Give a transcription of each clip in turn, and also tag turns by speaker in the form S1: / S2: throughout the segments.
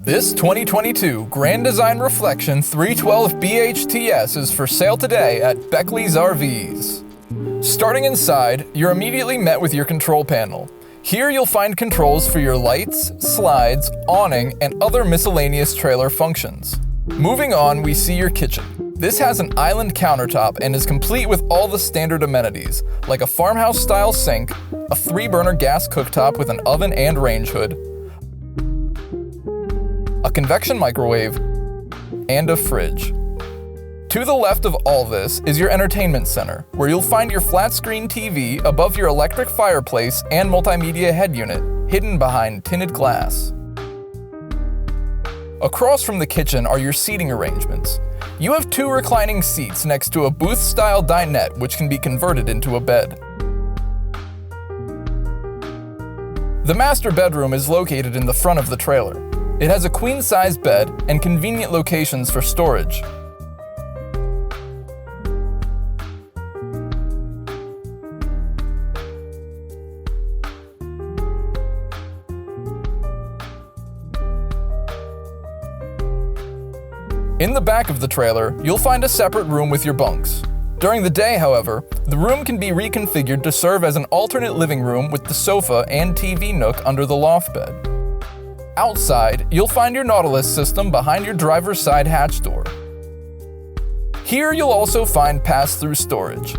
S1: This 2022 Grand Design Reflection 312 BHTS is for sale today at Beckley's RVs. Starting inside, you're immediately met with your control panel. Here you'll find controls for your lights, slides, awning, and other miscellaneous trailer functions. Moving on, we see your kitchen. This has an island countertop and is complete with all the standard amenities, like a farmhouse-style sink, a 3-burner gas cooktop with an oven and range hood, a convection microwave, and a fridge. To the left of all this is your entertainment center, where you'll find your flat-screen TV above your electric fireplace and multimedia head unit, hidden behind tinted glass. Across from the kitchen are your seating arrangements. You have 2 reclining seats next to a booth-style dinette which can be converted into a bed. The master bedroom is located in the front of the trailer. It has a queen-size bed and convenient locations for storage. In the back of the trailer, you'll find a separate room with your bunks. During the day, however, the room can be reconfigured to serve as an alternate living room with the sofa and TV nook under the loft bed. Outside, you'll find your Nautilus system behind your driver's side hatch door. Here you'll also find pass-through storage.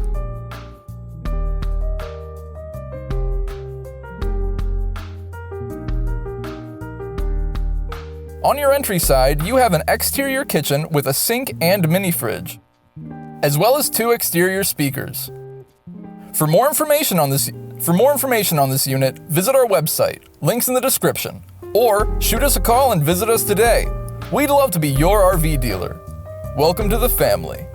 S1: On your entry side, you have an exterior kitchen with a sink and mini fridge, as well as 2 exterior speakers. For more information on this unit, visit our website, links in the description, or shoot us a call and visit us today. We'd love to be your RV dealer. Welcome to the family.